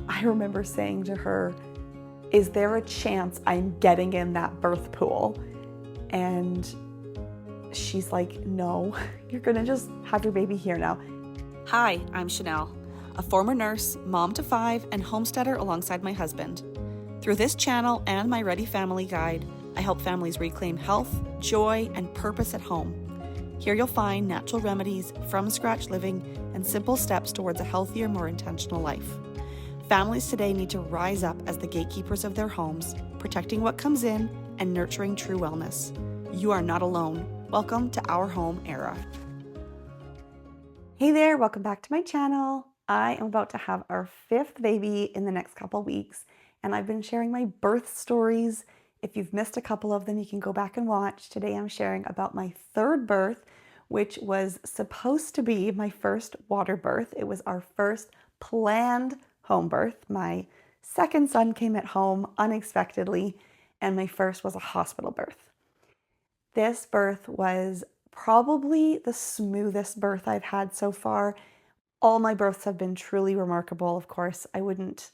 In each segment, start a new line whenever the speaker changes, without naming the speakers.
I remember saying to her, is there a chance I'm getting in that birth pool? And she's like, no, you're gonna just have your baby here now.
Hi, I'm Chanel, a former nurse, mom to 5, and homesteader alongside my husband. Through this channel and my Ready Family Guide, I help families reclaim health, joy, and purpose at home. Here you'll find natural remedies, from scratch living, and simple steps towards a healthier, more intentional life. Families today need to rise up as the gatekeepers of their homes, protecting what comes in and nurturing true wellness. You are not alone. Welcome to our home era.
Hey there, welcome back to my channel. I am about to have our 5th baby in the next couple weeks, and I've been sharing my birth stories. If you've missed a couple of them, you can go back and watch. Today I'm sharing about my 3rd birth, which was supposed to be my first water birth. It was our first planned home birth. My 2nd son came at home unexpectedly, and my first was a hospital birth. This birth was probably the smoothest birth I've had so far. All my births have been truly remarkable. Of course, I wouldn't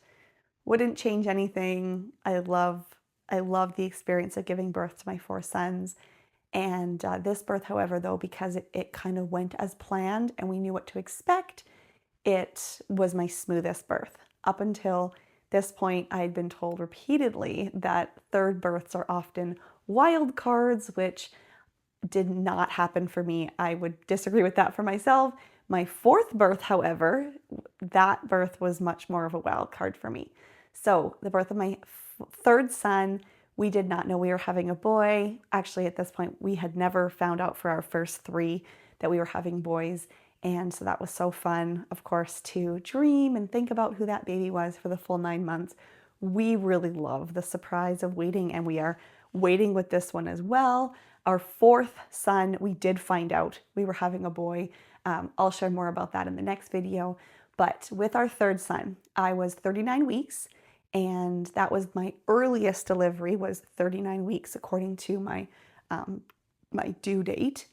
change anything. I love the experience of giving birth to my 4 sons. And this birth, however, though, because it kind of went as planned and we knew what to expect, it was my smoothest birth. Up until this point, I had been told repeatedly that 3rd births are often wild cards, which did not happen for me. I would disagree with that for myself. My 4th birth, however, that birth was much more of a wild card for me. So the birth of my 3rd son, we did not know we were having a boy. Actually, at this point, we had never found out for our first 3 that we were having boys. And so that was so fun, of course, to dream and think about who that baby was for the full 9 months. We really love the surprise of waiting, and we are waiting with this one as well. Our 4th son, we did find out we were having a boy. I'll share more about that in the next video. But with our 3rd son, I was 39 weeks, and that was my earliest delivery, was 39 weeks according to my due date.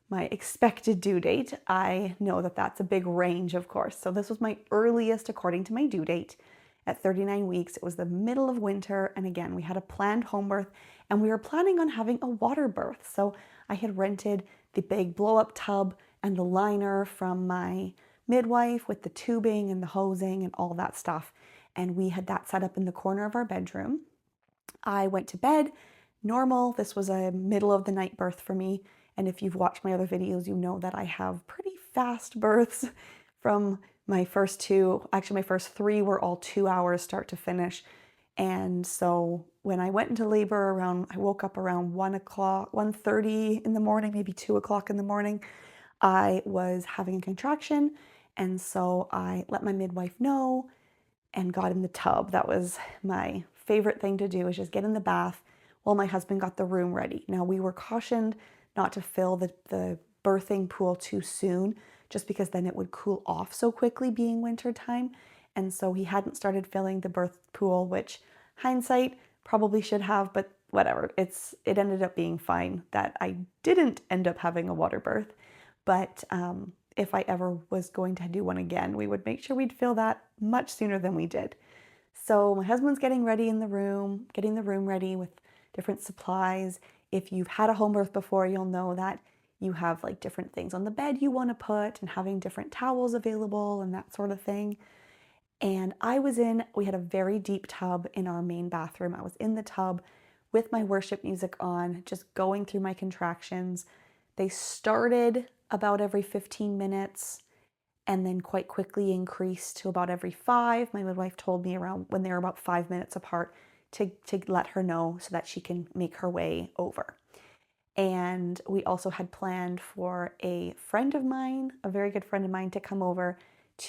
My expected due date. I know that that's a big range, of course. So this was my earliest according to my due date at 39 weeks. It was the middle of winter. And again, we had a planned home birth and we were planning on having a water birth. So I had rented the big blow up tub and the liner from my midwife with the tubing and the hosing and all that stuff. And we had that set up in the corner of our bedroom. I went to bed normal. This was a middle of the night birth for me. And if you've watched my other videos, you know that I have pretty fast births from my first 2. Actually, my first 3 were all 2 hours start to finish. And so when I went into labor I woke up around 1:30 in the morning, maybe 2 o'clock in the morning. I was having a contraction. And so I let my midwife know and got in the tub. That was my favorite thing to do, is just get in the bath while my husband got the room ready. Now, we were cautioned not to fill the birthing pool too soon, just because then it would cool off so quickly being winter time. And so he hadn't started filling the birth pool, which hindsight probably should have, but whatever. It ended up being fine that I didn't end up having a water birth. But if I ever was going to do one again, we would make sure we'd fill that much sooner than we did. So my husband's getting ready in the room, getting the room ready with different supplies. If you've had a home birth before, you'll know that you have like different things on the bed you want to put and having different towels available and that sort of thing. And we had a very deep tub in our main bathroom. I was in the tub with my worship music on, just going through my contractions. They started about every 15 minutes and then quite quickly increased to about every 5. My midwife told me around when they were about 5 minutes apart to let her know so that she can make her way over. And we also had planned for a friend of mine, a very good friend of mine, to come over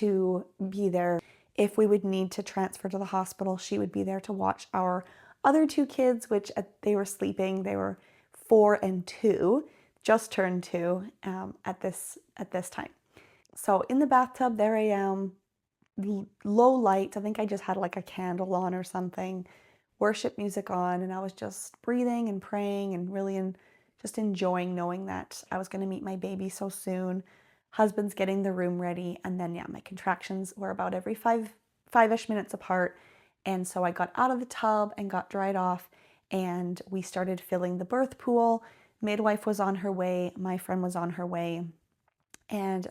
to be there. If we would need to transfer to the hospital, she would be there to watch our other 2 kids, which they were sleeping. They were 4 and 2, just turned 2 at this time. So in the bathtub, there I am, low light. I think I just had like a candle on or something, worship music on, and I was just breathing and praying and really just enjoying knowing that I was going to meet my baby so soon. Husband's getting the room ready, and then yeah, my contractions were about every 5 5-ish minutes apart. And so I got out of the tub and got dried off, and we started filling the birth pool. Midwife was on her way, my friend was on her way, and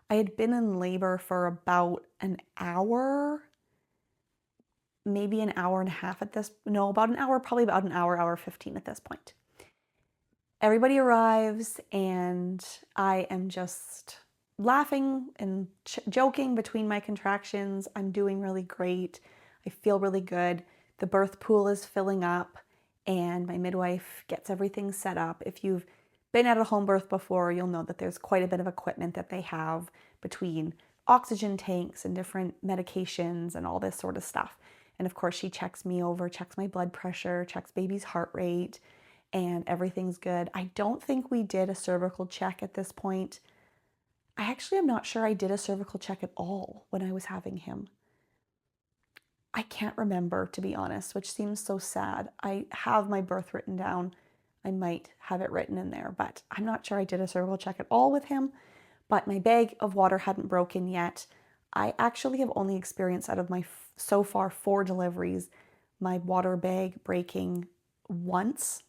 I had been in labor for about an hour, maybe an hour and a half at this, no, about an hour, probably about an hour, hour 15 at this point. Everybody arrives, and I am just laughing and joking between my contractions. I'm doing really great. I feel really good. The birth pool is filling up, and my midwife gets everything set up. If you've been at a home birth before, you'll know that there's quite a bit of equipment that they have between oxygen tanks and different medications and all this sort of stuff. And of course, she checks me over, checks my blood pressure, checks baby's heart rate, and everything's good. I don't think we did a cervical check at this point. I actually am not sure I did a cervical check at all when I was having him. I can't remember, to be honest, which seems so sad. I have my birth written down. I might have it written in there, but I'm not sure I did a cervical check at all with him. But my bag of water hadn't broken yet. I actually have only experienced, out of my so far 4 deliveries, my water bag breaking once.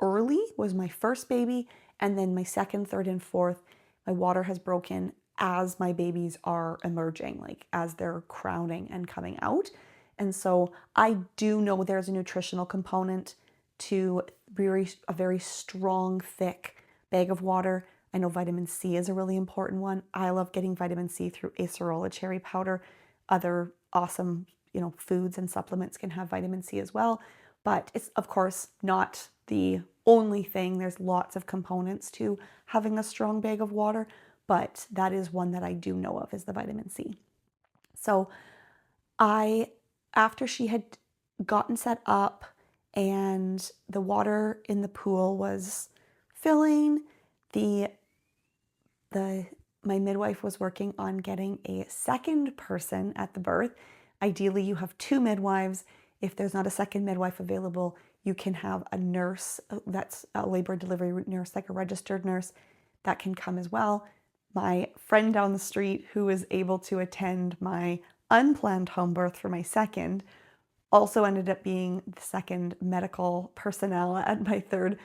Early was my first baby, and then my second, third, and fourth, my water has broken as my babies are emerging, like as they're crowning and coming out. And so I do know there's a nutritional component to a very strong, thick bag of water. I know vitamin C is a really important one. I love getting vitamin C through acerola cherry powder. Other awesome, foods and supplements can have vitamin C as well, but it's of course not the only thing. There's lots of components to having a strong bag of water, but that is one that I do know of, is the vitamin C. So after she had gotten set up and the water in the pool was filling, my midwife was working on getting a second person at the birth. Ideally, you have 2 midwives. If there's not a second midwife available, you can have a nurse that's a labor delivery nurse, like a registered nurse, that can come as well. My friend down the street, who was able to attend my unplanned home birth for my second, also ended up being the second medical personnel at my third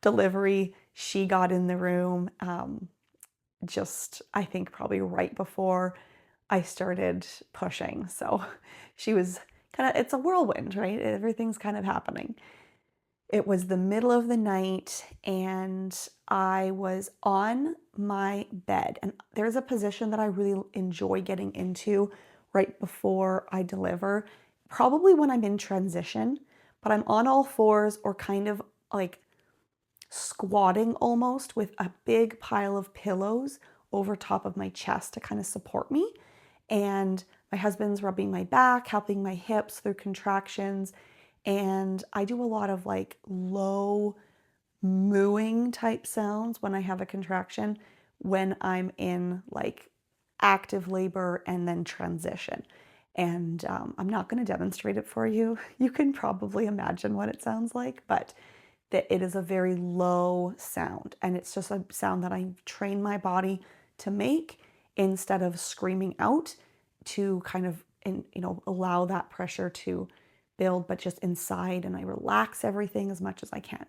delivery. She got in the room I think probably right before I started pushing. So she was it's a whirlwind, right? Everything's kind of happening. It was the middle of the night, and I was on my bed. And there's a position that I really enjoy getting into right before I deliver, probably when I'm in transition, but I'm on all fours, or kind of like squatting almost, with a big pile of pillows over top of my chest to kind of support me. And my husband's rubbing my back, helping my hips through contractions. And I do a lot of like low mooing type sounds when I have a contraction, when I'm in like active labor and then transition. And I'm not going to demonstrate it for you. You can probably imagine what it sounds like, but that it is a very low sound, and it's just a sound that I train my body to make instead of screaming out, to kind of allow that pressure to build, but just inside, and I relax everything as much as I can.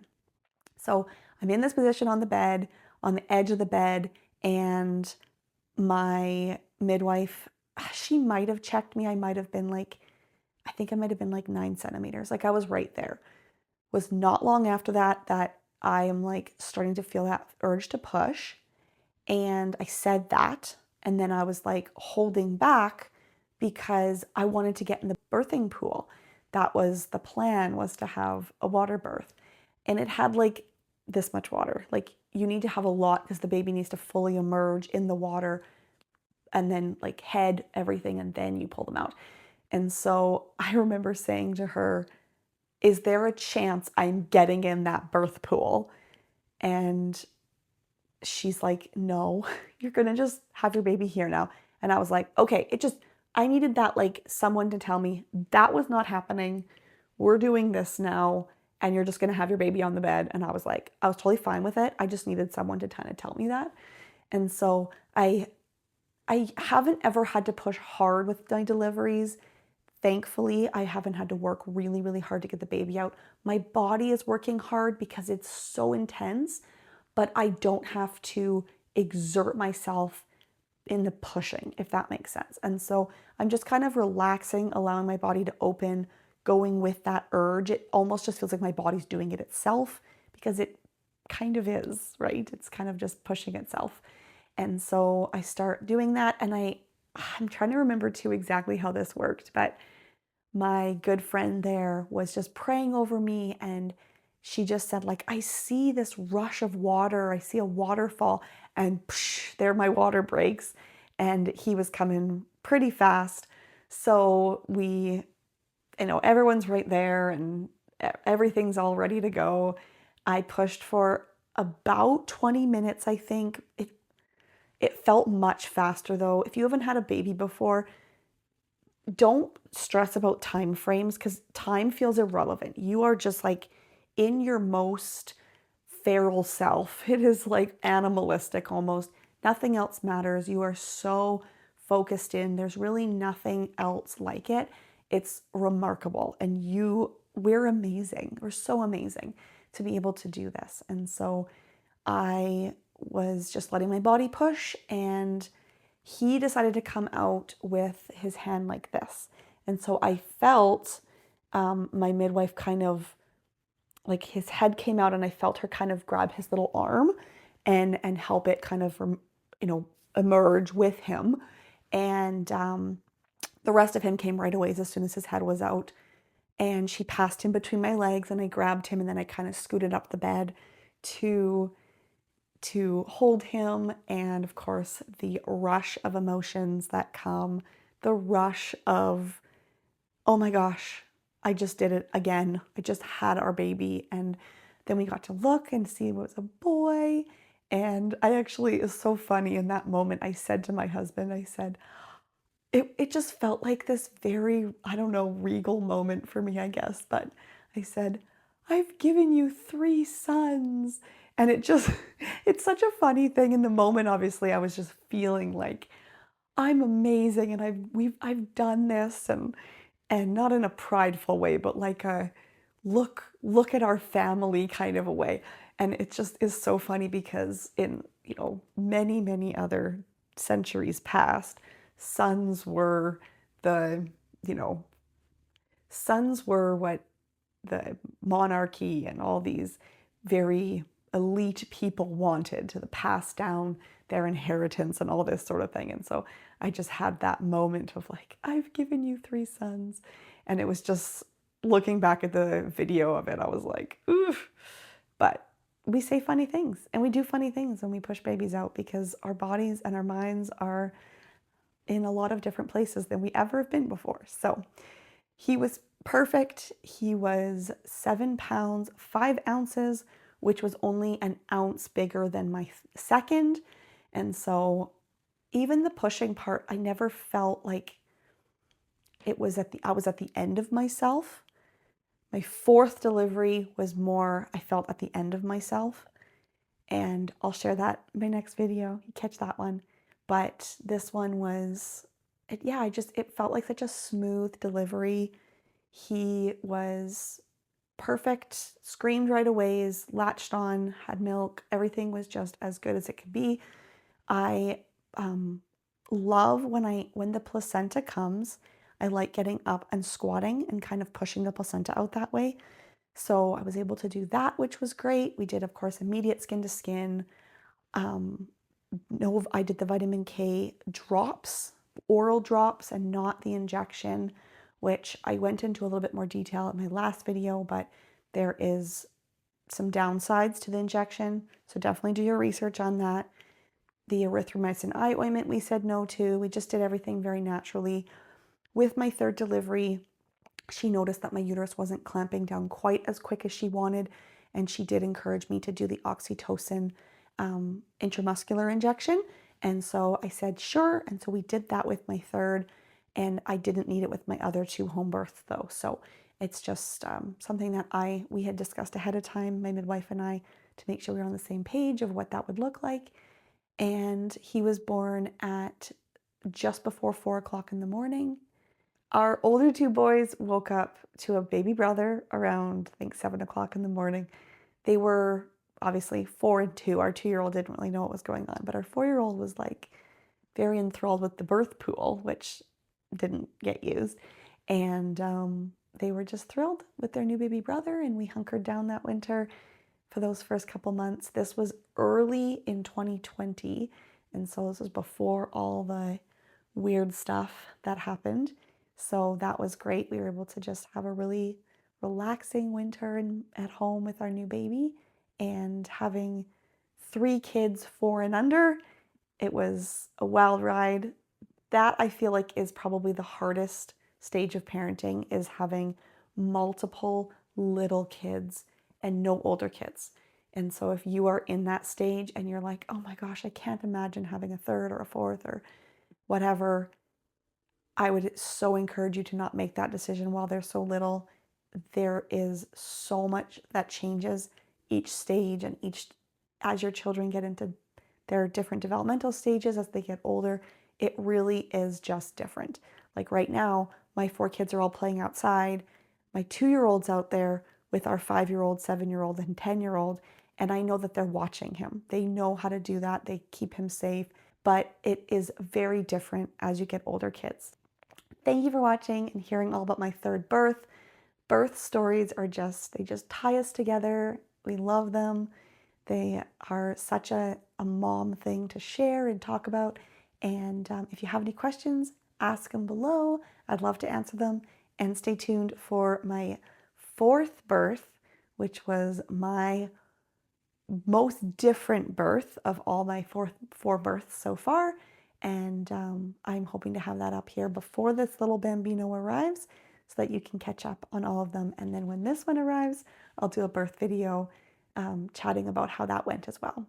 So I'm in this position on the bed, on the edge of the bed, and my midwife, she might have checked me. I might have been like, I think I might have been like 9 centimeters. Like I was right there. Was not long after that I am like starting to feel that urge to push. And I said that, and then I was like holding back because I wanted to get in the birthing pool. That was the plan, was to have a water birth. And it had like this much water. Like you need to have a lot because the baby needs to fully emerge in the water, and then like head everything, and then you pull them out. And so I remember saying to her, is there a chance I'm getting in that birth pool? And she's like, no, you're gonna just have your baby here now. And I was like, okay, I needed that, like someone to tell me that was not happening. We're doing this now, and you're just gonna have your baby on the bed. And I was totally fine with it. I just needed someone to kind of tell me that. And so I haven't ever had to push hard with my deliveries. thankfully, I haven't had to work really, really hard to get the baby out. My body is working hard because it's so intense, but I don't have to exert myself in the pushing, if that makes sense. And so I'm just kind of relaxing, allowing my body to open, going with that urge. It almost just feels like my body's doing it itself because it kind of is, right? It's kind of just pushing itself. And so I start doing that, and I'm trying to remember too exactly how this worked, but my good friend there was just praying over me, and she just said, like, I see this rush of water, I see a waterfall, and psh, there my water breaks. And he was coming pretty fast. So everyone's right there, and everything's all ready to go. I pushed for about 20 minutes, I think. It felt much faster though. If you haven't had a baby before, don't stress about time frames because time feels irrelevant. You are just like in your most feral self. It is like animalistic almost. Nothing else matters. You are so focused in. There's really nothing else like it. It's remarkable. And we're amazing. We're so amazing to be able to do this. And so I was just letting my body push, and he decided to come out with his hand like this. And so I felt my midwife kind of like his head came out, and I felt her kind of grab his little arm and help it kind of emerge with him. And the rest of him came right away as soon as his head was out. And she passed him between my legs, and I grabbed him, and then I kind of scooted up the bed to hold him. And of course, the rush of emotions that come, the rush of, oh my gosh, I just did it again. I just had our baby. And then we got to look and see it was a boy. And it's so funny in that moment, I said to my husband, I said, it just felt like this very, I don't know, regal moment for me, I guess. But I said, I've given you 3 sons. And it's such a funny thing in the moment. Obviously, I was just feeling like I'm amazing, and I've done this, and not in a prideful way, but like a look at our family kind of a way. And it just is so funny because in, many, many other centuries past, sons were the, you know, sons were what the monarchy and all these very elite people wanted to pass down their inheritance and all this sort of thing. And so I just had that moment of like, I've given you 3 sons. And it was just looking back at the video of it, I was like, oof. But we say funny things, and we do funny things when we push babies out because our bodies and our minds are in a lot of different places than we ever have been before. So he was perfect. He was 7 pounds, 5 ounces, which was only an ounce bigger than my second. And so even the pushing part, I never felt like I was at the end of myself. My 4th delivery was more, I felt at the end of myself. And I'll share that in my next video. You catch that one. But this one was, it felt like such a smooth delivery. He was perfect, screamed right away, latched on, had milk. Everything was just as good as it could be. I love when the placenta comes. I like getting up and squatting and kind of pushing the placenta out that way. So I was able to do that, which was great. We did, of course, immediate skin to skin. No, I did the vitamin K drops, oral drops, and not the injection, which I went into a little bit more detail in my last video, but there is some downsides to the injection. So definitely do your research on that. The erythromycin eye ointment we said no to. We just did everything very naturally. With my 3rd delivery, she noticed that my uterus wasn't clamping down quite as quick as she wanted, and she did encourage me to do the oxytocin intramuscular injection. And so I said, sure. And so we did that with my 3rd, and I didn't need it with my other 2 home births though. So it's just something that we had discussed ahead of time, my midwife and I, to make sure we were on the same page of what that would look like. And he was born at just before 4 o'clock in the morning. Our older two boys woke up to a baby brother around, I think, 7 o'clock in the morning. They were obviously 4 and 2. Our 2-year-old didn't really know what was going on, but our 4-year-old was like very enthralled with the birth pool, which didn't get used. And they were just thrilled with their new baby brother, and we hunkered down that winter for those first couple months. This was early in 2020, and so this was before all the weird stuff that happened. So that was great. We were able to just have a really relaxing winter at home with our new baby, and having 3 kids, 4 and under. It was a wild ride. That I feel like is probably the hardest stage of parenting, is having multiple little kids and no older kids. And so if you are in that stage and you're like, oh my gosh, I can't imagine having a third or a fourth or whatever, I would so encourage you to not make that decision while they're so little. There is so much that changes each stage, and each as your children get into their different developmental stages as they get older, it really is just different. Like right now, my 4 kids are all playing outside. My 2-year-old's out there with our 5-year-old, 7-year-old, and 10-year-old, and I know that they're watching him. They know how to do that. They keep him safe, but it is very different as you get older kids. Thank you for watching and hearing all about my third birth. Birth stories they just tie us together. We love them. They are such a mom thing to share and talk about. And if you have any questions, ask them below. I'd love to answer them. And stay tuned for my fourth birth, which was my most different birth of all my four births so far. And I'm hoping to have that up here before this little Bambino arrives, so that you can catch up on all of them. And then when this one arrives, I'll do a birth video chatting about how that went as well.